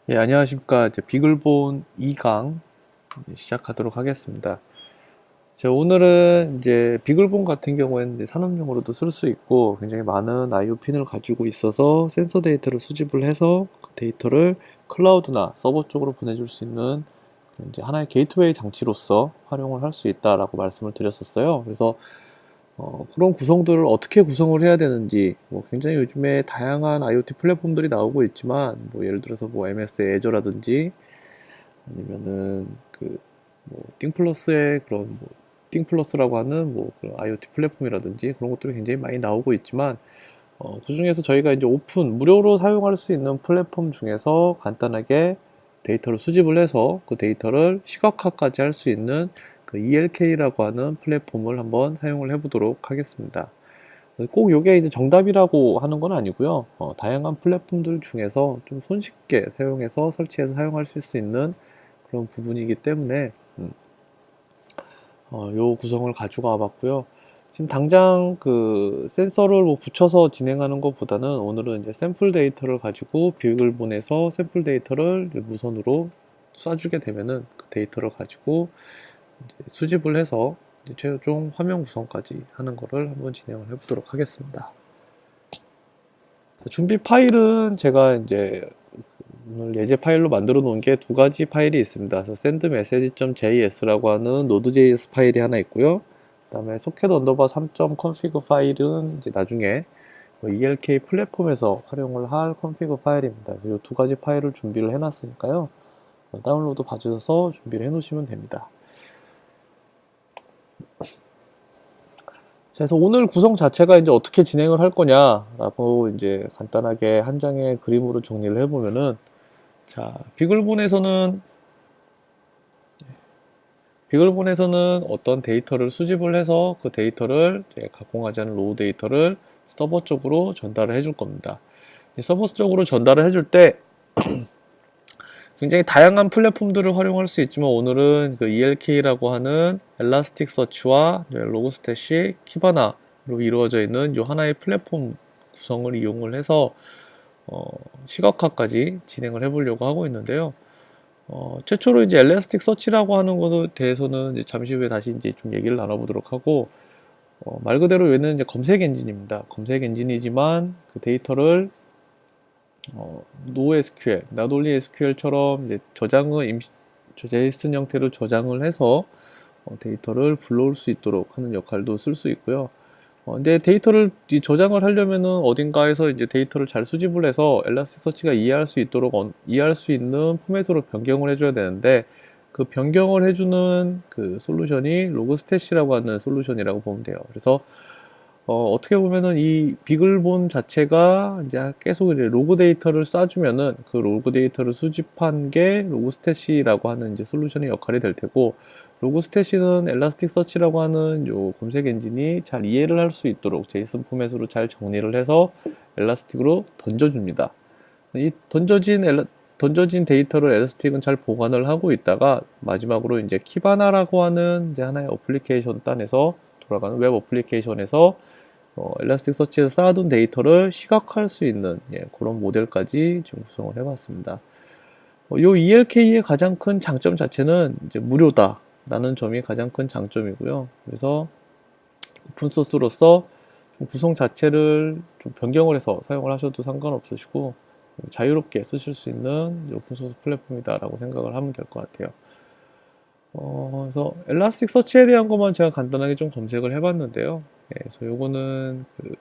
예, 안녕하십니까. 이제 비글본 2강 시작하도록 하겠습니다. 오늘은 이제 비글본 같은 경우에는 이제 산업용으로도 쓸 수 있고 굉장히 많은 IO 핀을 가지고 있어서 센서 데이터를 수집을 해서 그 데이터를 클라우드나 서버 쪽으로 보내줄 수 있는 그런 이제 하나의 게이트웨이 장치로서 활용을 할 수 있다라고 말씀을 드렸었어요. 그래서 그런 구성들을 어떻게 구성을 해야 되는지, 뭐 굉장히 요즘에 다양한 IoT 플랫폼들이 나오고 있지만, 뭐 예를 들어서 뭐 MS 애저라든지 아니면은 뭐 띵플러스의 그런 뭐 띵플러스라고 하는 뭐 그런 IoT 플랫폼이라든지 그런 것들이 굉장히 많이 나오고 있지만, 그중에서 저희가 이제 오픈 무료로 사용할 수 있는 플랫폼 중에서 간단하게 데이터를 수집을 해서 그 데이터를 시각화까지 할 수 있는 그 ELK라고 하는 플랫폼을 한번 사용을 해보도록 하겠습니다. 꼭 이게 이제 정답이라고 하는 건 아니고요. 다양한 플랫폼들 중에서 좀 손쉽게 사용해서 설치해서 사용할 수 있는 그런 부분이기 때문에 요 구성을 가지고 와봤고요. 지금 당장 그 센서를 뭐 붙여서 진행하는 것보다는 오늘은 이제 샘플 데이터를 가지고 비육을 보내서 샘플 데이터를 무선으로 쏴주게 되면은 그 데이터를 가지고 이제 수집을 해서 이제 최종 화면 구성까지 하는 거를 한번 진행을 해보도록 하겠습니다. 준비 파일은 제가 이제 오늘 예제 파일로 만들어 놓은 게 두 가지 파일이 있습니다. 그래서 sendmessage.js라고 하는 node.js 파일이 하나 있고요. 그 다음에 socket underbar 3.config 파일은 이제 나중에 ELK 플랫폼에서 활용을 할 config 파일입니다. 그래서 이 두 가지 파일을 준비를 해놨으니까요. 다운로드 봐주셔서 준비를 해 놓으시면 됩니다. 그래서 오늘 구성 자체가 이제 어떻게 진행을 할 거냐라고 이제 간단하게 한 장의 그림으로 정리를 해보면은, 자, 비글본에서는 어떤 데이터를 수집을 해서 그 데이터를 가공하지 않은 로우 데이터를 서버 쪽으로 전달을 해줄 겁니다. 서버 쪽으로 전달을 해줄 때 굉장히 다양한 플랫폼들을 활용할 수 있지만 오늘은 그 ELK라고 하는 엘라스틱 서치와 로그스탯이 키바나로 이루어져 있는 이 하나의 플랫폼 구성을 이용을 해서 시각화까지 진행을 해보려고 하고 있는데요. 최초로 이제 엘라스틱 서치라고 하는 것에 대해서는 이제 잠시 후에 다시 이제 좀 얘기를 나눠보도록 하고, 말 그대로 얘는 이제 검색 엔진입니다. 검색 엔진이지만 그 데이터를 NoSQL, Not Only SQL처럼 이제 JSON 형태로 저장을 해서 데이터를 불러올 수 있도록 하는 역할도 쓸 수 있고요. 근데 데이터를 저장을 하려면은 어딘가에서 이제 데이터를 잘 수집을 해서 엘라스티서치가 이해할 수 있는 포맷으로 변경을 해줘야 되는데, 그 변경을 해주는 그 솔루션이 로그스탯이라고 하는 솔루션이라고 보면 돼요. 그래서 어떻게 보면은 이 비글본 자체가 이제 계속 이제 로그 데이터를 쏴주면은 그 로그 데이터를 수집한 게 로그스탯이라고 하는 이제 솔루션의 역할이 될 테고, 로그스탯은 엘라스틱 서치라고 하는 요 검색 엔진이 잘 이해를 할 수 있도록 제이슨 포맷으로 잘 정리를 해서 엘라스틱으로 던져줍니다. 이 던져진 데이터를 엘라스틱은 잘 보관을 하고 있다가 마지막으로 이제 키바나라고 하는 이제 하나의 어플리케이션 단에서 돌아가는 웹 어플리케이션에서 엘라스틱 서치에서 쌓아둔 데이터를 시각화할 수 있는 그런 모델까지 좀 구성을 해봤습니다. 요 ELK의 가장 큰 장점 자체는 이제 무료다라는 점이 가장 큰 장점이고요. 그래서 오픈소스로서 구성 자체를 좀 변경을 해서 사용을 하셔도 상관없으시고 자유롭게 쓰실 수 있는 오픈소스 플랫폼이다라고 생각을 하면 될 것 같아요. 그래서 엘라스틱 서치에 대한 것만 제가 간단하게 좀 검색을 해봤는데요. 그래서 요거는 그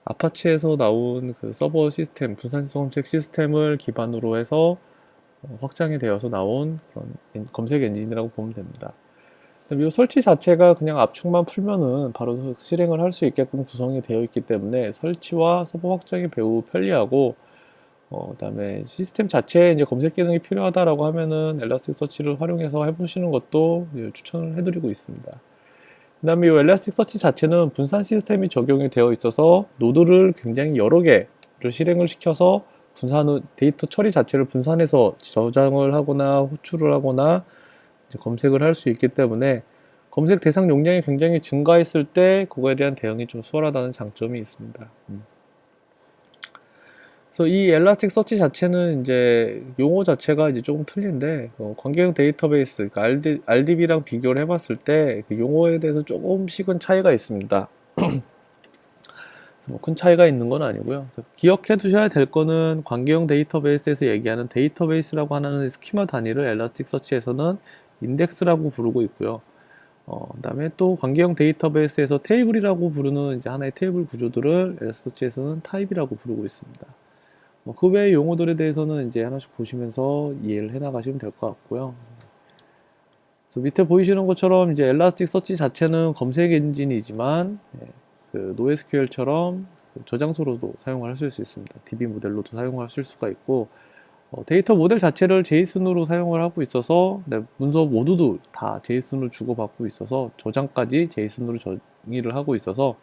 아파치에서 나온 그 서버 시스템, 분산식 검색 시스템을 기반으로 해서 확장이 되어서 나온 그런 검색 엔진이라고 보면 됩니다. 이 설치 자체가 그냥 압축만 풀면은 바로 실행을 할 수 있게끔 구성이 되어 있기 때문에 설치와 서버 확장이 매우 편리하고, 그다음에 시스템 자체에 이제 검색 기능이 필요하다라고 하면은 엘라스틱 서치를 활용해서 해보시는 것도 추천을 해드리고 있습니다. 그다음에 이 엘라스틱 서치 자체는 분산 시스템이 적용이 되어 있어서 노드를 굉장히 여러 개를 실행을 시켜서 데이터 처리 자체를 분산해서 저장을 하거나 호출을 하거나 이제 검색을 할 수 있기 때문에 검색 대상 용량이 굉장히 증가했을 때 그거에 대한 대응이 좀 수월하다는 장점이 있습니다. 그래서 이 엘라스틱 서치 자체는 이제 용어 자체가 이제 조금 틀린데, 관계형 데이터베이스, 그러니까 RDB랑 비교를 해봤을 때 그 용어에 대해서 조금씩은 차이가 있습니다. 뭐 큰 차이가 있는 건 아니고요. 기억해 두셔야 될 거는 관계형 데이터베이스에서 얘기하는 데이터베이스라고 하는 스키마 단위를 엘라스틱 서치에서는 인덱스라고 부르고 있고요. 그다음에 또 관계형 데이터베이스에서 테이블이라고 부르는 이제 하나의 테이블 구조들을 엘라스틱 서치에서는 타입이라고 부르고 있습니다. 그 외의 용어들에 대해서는 이제 하나씩 보시면서 이해를 해 나가시면 될 것 같고요. 그래서 밑에 보이시는 것처럼 이제 엘라스틱 서치 자체는 검색 엔진이지만 그 NoSQL처럼 저장소로도 사용을 하실 수 있습니다. DB 모델로도 사용을 하실 수가 있고, 데이터 모델 자체를 JSON으로 사용을 하고 있어서 문서 모두도 다 JSON으로 주고받고 있어서 저장까지 JSON으로 정의를 하고 있어서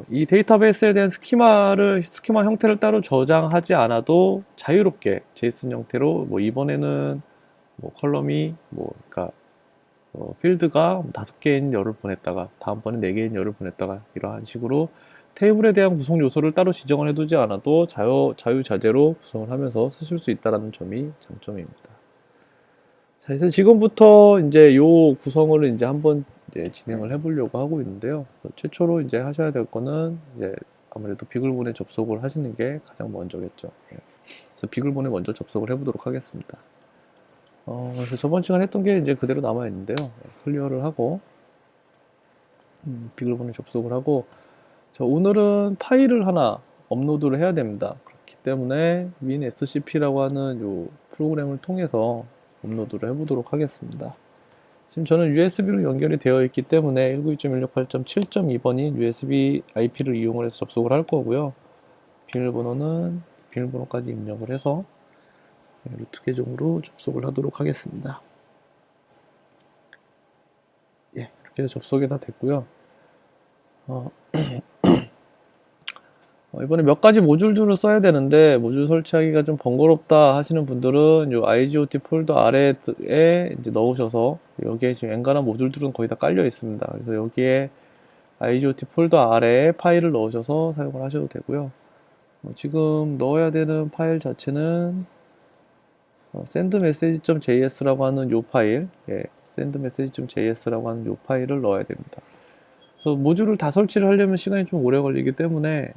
이 데이터베이스에 대한 스키마 형태를 따로 저장하지 않아도 자유롭게 JSON 형태로 뭐 이번에는 뭐 컬럼이 그러니까 필드가 5개인 열을 보냈다가 다음번에 4개인 열을 보냈다가 이러한 식으로 테이블에 대한 구성 요소를 따로 지정을 해두지 않아도 자유자재로 구성을 하면서 쓰실 수 있다는 점이 장점입니다. 자, 그래서 지금부터 이제 요 구성을 이제 한번 이제 진행을 해보려고 하고 있는데요. 최초로 이제 하셔야 될 거는 이제 아무래도 비글본에 접속을 하시는 게 가장 먼저겠죠. 그래서 비글본에 먼저 접속을 해보도록 하겠습니다. 그래서 저번 시간에 했던 게 이제 그대로 남아 있는데요. 클리어를 하고 비글본에 접속을 하고, 자, 오늘은 파일을 하나 업로드를 해야 됩니다. 그렇기 때문에 WinSCP라고 하는 요 프로그램을 통해서 업로드를 해보도록 하겠습니다. 지금 저는 USB로 연결이 되어 있기 때문에 192.168.7.2번인 USB IP를 이용을 해서 접속을 할 거고요. 비밀번호까지 입력을 해서 루트 계정으로 접속을 하도록 하겠습니다. 예, 이렇게 해서 접속이 다 됐고요. 이번에 몇 가지 모듈들을 써야 되는데 모듈 설치하기가 좀 번거롭다 하시는 분들은 요 IGOT 폴더 아래에 이제 넣으셔서, 여기에 지금 엔간한 모듈들은 거의 다 깔려 있습니다. 그래서 여기에 IGOT 폴더 아래에 파일을 넣으셔서 사용을 하셔도 되고요. 지금 넣어야 되는 파일 자체는 sendmessage.js라고 하는 요 파일, sendmessage.js라고 하는 요 파일을 넣어야 됩니다. 그래서 모듈을 다 설치를 하려면 시간이 좀 오래 걸리기 때문에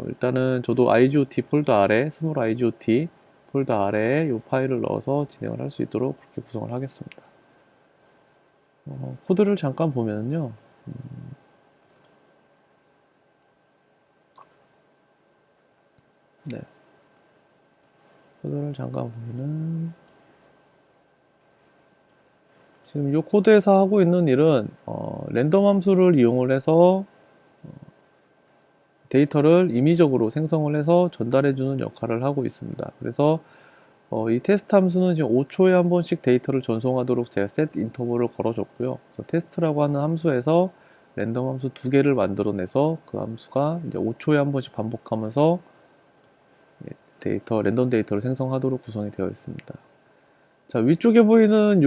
일단은 저도 IGOT 폴더 아래, 스몰 IGOT 폴더 아래에 이 파일을 넣어서 진행을 할 수 있도록 그렇게 구성을 하겠습니다. 코드를 잠깐 보면요. 네. 코드를 잠깐 보면은 지금 이 코드에서 하고 있는 일은 랜덤 함수를 이용을 해서 데이터를 임의적으로 생성을 해서 전달해주는 역할을 하고 있습니다. 그래서 이 테스트 함수는 지금 5초에 한 번씩 데이터를 전송하도록 제가 set 인터벌을 걸어줬고요. 그래서 테스트라고 하는 함수에서 랜덤 함수 2개를 만들어내서 그 함수가 이제 5초에 한 번씩 반복하면서 랜덤 데이터를 생성하도록 구성이 되어 있습니다. 자, 위쪽에 보이는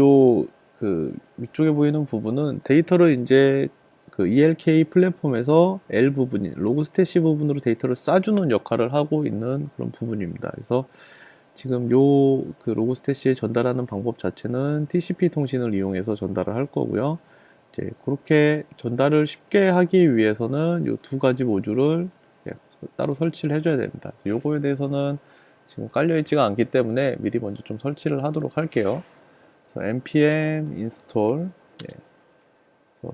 위쪽에 보이는 부분은 데이터를 이제 그 ELK 플랫폼에서 L 부분인 로그스태시 부분으로 데이터를 싸주는 역할을 하고 있는 그런 부분입니다. 그래서 지금 그 로그스태시에 전달하는 방법 자체는 TCP 통신을 이용해서 전달을 할 거고요. 이제 그렇게 전달을 쉽게 하기 위해서는 이 2가지 모듈을 따로 설치를 해줘야 됩니다. 요거에 대해서는 지금 깔려 있지가 않기 때문에 미리 먼저 좀 설치를 하도록 할게요. 그래서 npm install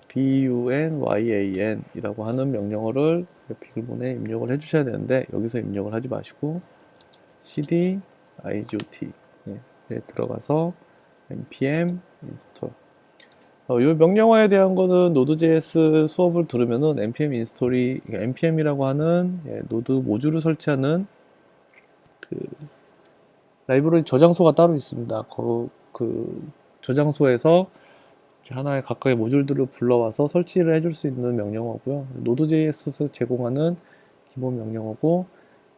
bunyan 이라고 하는 명령어를 비글본에 입력을 해주셔야 되는데, 여기서 입력을 하지 마시고 cd igot 들어가서 npm install. 이 명령어에 대한 거는 Node.js 수업을 들으면은 npm install이 npm이라고 하는 노드 모듈을 설치하는 그 라이브러리 저장소가 따로 있습니다. 그 저장소에서 하나의 각각의 모듈들을 불러와서 설치를 해줄 수 있는 명령어고요. Node.js에서 제공하는 기본 명령어고,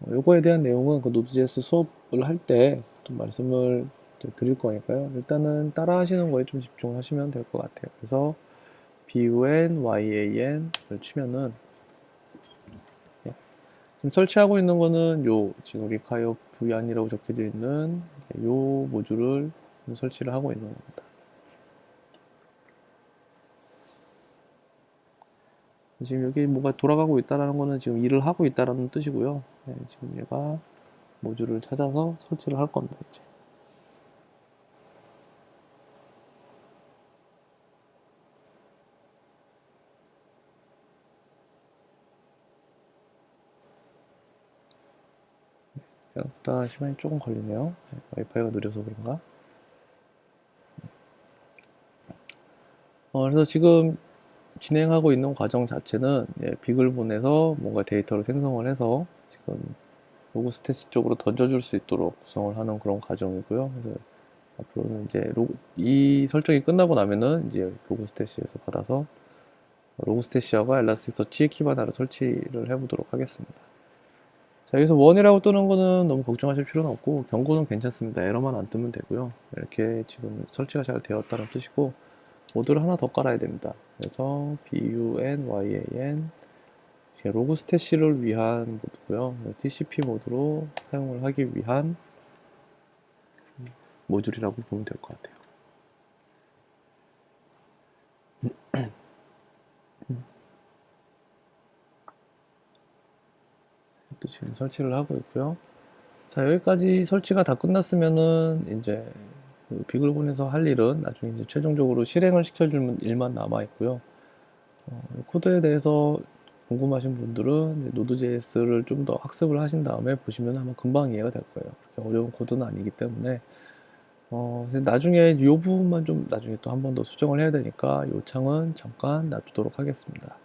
요거에 대한 내용은 그 Node.js 수업을 할 때 좀 말씀을 드릴 거니까요. 일단은 따라 하시는 거에 좀 집중하시면 될 것 같아요. 그래서 bunyan을 치면은 지금 설치하고 있는 거는 요 지금 require v1이라고 적혀져 있는 요 모듈을 설치를 하고 있는 겁니다. 지금 여기 뭐가 돌아가고 있다라는 거는 지금 일을 하고 있다라는 뜻이고요. 네, 지금 얘가 모듈을 찾아서 설치를 할 겁니다. 이제. 생각보다 시간이 조금 걸리네요. 네, 와이파이가 느려서 그런가? 그래서 지금 진행하고 있는 과정 자체는 빅을 보내서 뭔가 데이터를 생성을 해서 지금 로그스테시 쪽으로 던져줄 수 있도록 구성을 하는 그런 과정이고요. 그래서 앞으로는 이제 이 설정이 끝나고 나면은 이제 로그스테시에서 받아서 로그스테시하고 엘라스틱서치 키바나를 설치를 해보도록 하겠습니다. 자, 여기서 원이라고 뜨는 거는 너무 걱정하실 필요는 없고 경고는 괜찮습니다. 에러만 안 뜨면 되고요. 이렇게 지금 설치가 잘 되었다는 뜻이고 모드를 하나 더 깔아야 됩니다. 그래서 BUNYAN 로그스테시를 위한 모드고요. TCP 모드로 사용을 하기 위한 모듈이라고 보면 될 것 같아요. 또 지금 설치를 하고 있고요. 자, 여기까지 설치가 다 끝났으면은 이제 그 빅을 보내서 할 일은 나중에 이제 최종적으로 실행을 시켜주는 일만 남아 있고요. 코드에 대해서 궁금하신 분들은 Node.js를 좀 더 학습을 하신 다음에 보시면 아마 금방 이해가 될 거예요. 그렇게 어려운 코드는 아니기 때문에 나중에 이 부분만 좀 나중에 또 한 번 더 수정을 해야 되니까 이 창은 잠깐 놔두도록 하겠습니다.